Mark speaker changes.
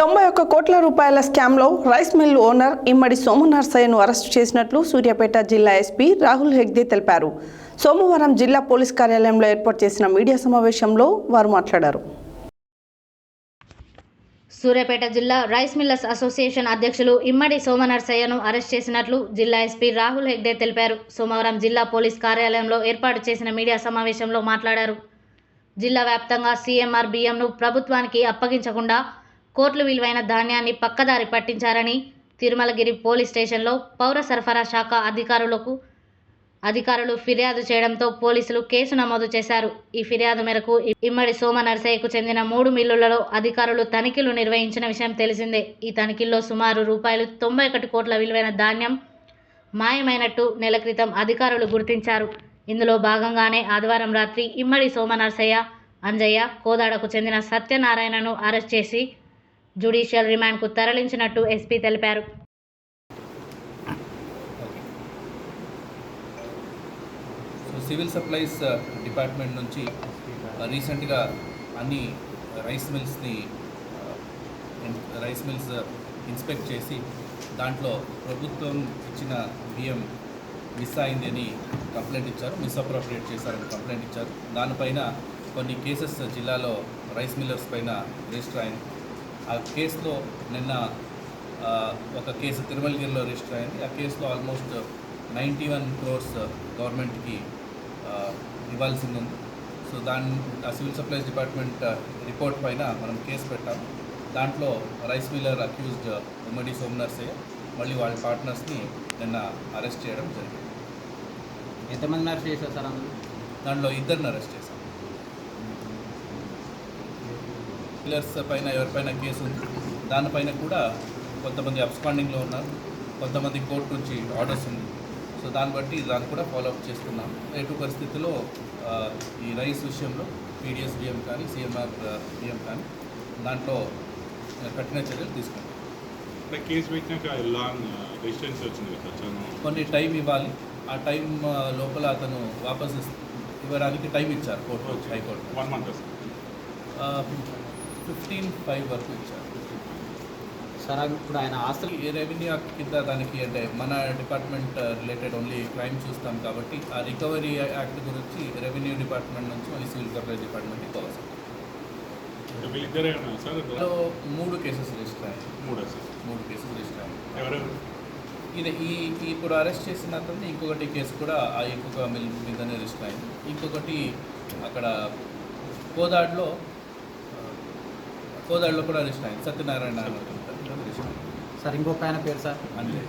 Speaker 1: 91 కోట్ల రూపాయల స్కామ్లో రైస్ మిల్ ఓనర్ ఇమ్మడి సోమనర్సయ్యను అరెస్టు చేసినట్లు సూర్యాపేట జిల్లా ఎస్పీ రాహుల్ హెగ్డే తెలిపారు. సోమవారం జిల్లా పోలీస్ కార్యాలయంలో ఏర్పాటు చేసిన మీడియా సమావేశంలో వారు మాట్లాడారు.
Speaker 2: సూర్యాపేట జిల్లా రైస్ మిల్లర్స్ అసోసియేషన్ అధ్యక్షులు ఇమ్మడి సోమనర్సయ్యను అరెస్ట్ చేసినట్లు జిల్లా ఎస్పీ రాహుల్ హెగ్డే తెలిపారు. సోమవారం జిల్లా పోలీస్ కార్యాలయంలో ఏర్పాటు చేసిన మీడియా సమావేశంలో మాట్లాడారు. జిల్లా వ్యాప్తంగా సీఎంఆర్ బియ్యంను ప్రభుత్వానికి అప్పగించకుండా కోట్ల విలువైన ధాన్యాన్ని పక్కదారి పట్టించారని తిరుమలగిరి పోలీస్ స్టేషన్లో పౌర సరఫరా శాఖ అధికారులు ఫిర్యాదు చేయడంతో పోలీసులు కేసు నమోదు చేశారు. ఈ ఫిర్యాదు మేరకు ఇమ్మడి సోమనర్సయ్యకు చెందిన 3 మిల్లులలో అధికారులు తనిఖీలు నిర్వహించిన విషయం తెలిసిందే. ఈ తనిఖీల్లో సుమారు రూపాయలు 91 కోట్ల విలువైన ధాన్యం మాయమైనట్టు నెల క్రితం అధికారులు గుర్తించారు. ఇందులో భాగంగానే ఆదివారం రాత్రి ఇమ్మడి సోమనర్సయ్య, అంజయ్య, కోదాడకు చెందిన సత్యనారాయణను అరెస్ట్ చేసి జ్యుడిషియల్ రిమాండ్కు తరలించినట్టు ఎస్పీ తెలిపారు.
Speaker 3: సివిల్ సప్లైస్ డిపార్ట్మెంట్ నుంచి రీసెంట్గా అన్ని రైస్ మిల్స్ ఇన్స్పెక్ట్ చేసి దాంట్లో ప్రభుత్వం ఇచ్చిన బియ్యం మిస్ అయిందని కంప్లైంట్ ఇచ్చారు, మిస్అప్రోప్రియేట్ చేశారని కంప్లైంట్ ఇచ్చారు. దానిపైన కొన్ని కేసెస్ జిల్లాలో రైస్ మిల్లర్స్ పైన రిజిస్టర్ అయింది. ఆ కేసులో నిన్న ఒక కేసు తిరుమలగిరిలో రిజిస్టర్ అయింది. ఆ కేసులో ఆల్మోస్ట్ 91 crores గవర్నమెంట్కి ఇవ్వాల్సింది ఉంది. సో ఆ సివిల్ సప్లైస్ డిపార్ట్మెంట్ రిపోర్ట్ పైన మనం కేసు పెట్టాము. దాంట్లో రైస్ మిల్లర్ అక్యూజ్డ్ ఇమ్మడి సోమనర్సయ్య మళ్ళీ వాళ్ళ పార్ట్నర్స్ని నిన్న అరెస్ట్ చేయడం జరిగింది.
Speaker 4: ఎంతమంది అరెస్ట్ చేశారు సార్?
Speaker 3: దాంట్లో 2 అరెస్ట్ చేశాం. మిల్లర్స్ పైన ఎవరిపైన కేసు ఉంది, దానిపైన కూడా కొంతమంది అబ్స్కాండింగ్లో ఉన్నారు, కొంతమంది కోర్టు నుంచి ఆర్డర్స్ ఉంది. సో దాన్ని బట్టి దాన్ని కూడా ఫాలోఅప్ చేస్తున్నాం. ఎటు పరిస్థితుల్లో ఈ రైస్ విషయంలో పీడిఎస్ బియ్యం కానీ సీఎంఆర్ బియ్యం కానీ దాంట్లో కఠిన చర్యలు తీసుకుంటాం.
Speaker 5: కేసు పెట్టినాక లాంగ్ డిస్టెన్స్ వచ్చింది కదా,
Speaker 3: కొన్ని టైం ఇవ్వాలి. ఆ టైం లోపల అతను వాపస్ ఇవ్వడానికి టైం ఇచ్చారు కోర్టు, హైకోర్టు
Speaker 5: 1 month
Speaker 3: 15/5 వరకు ఇచ్చారు.
Speaker 4: సార్ ఇప్పుడు ఆయన ఆస్తులు
Speaker 3: ఈ రెవెన్యూ యాక్ట్ కింద దానికి అంటే మన డిపార్ట్మెంట్ రిలేటెడ్ ఓన్లీ క్రైమ్ చూస్తాం కాబట్టి ఆ రికవరీ యాక్ట్ గురించి రెవెన్యూ డిపార్ట్మెంట్ నుంచి మళ్ళీ సివిల్ సప్లైస్ డిపార్ట్మెంట్కి కావాలి.
Speaker 5: సార్
Speaker 3: 3 కేసెస్ రిజిస్టర్ అయ్యాయి. 3 కేసెస్ రిజిస్టర్ అయ్యాయి. ఇది ఇప్పుడు అరెస్ట్ చేసిన అతన్ని ఇంకొకటి కేసు కూడా ఆ ఇంకొక మిల్ మీదనే రిజిస్టర్ అయింది. ఇంకొకటి అక్కడ కోదాడలో కూడా రిజిస్టర్ అయింది. సత్యనారాయణ
Speaker 4: సార్ ఇంకొక ఆయన పేరు సార్
Speaker 3: అంతే.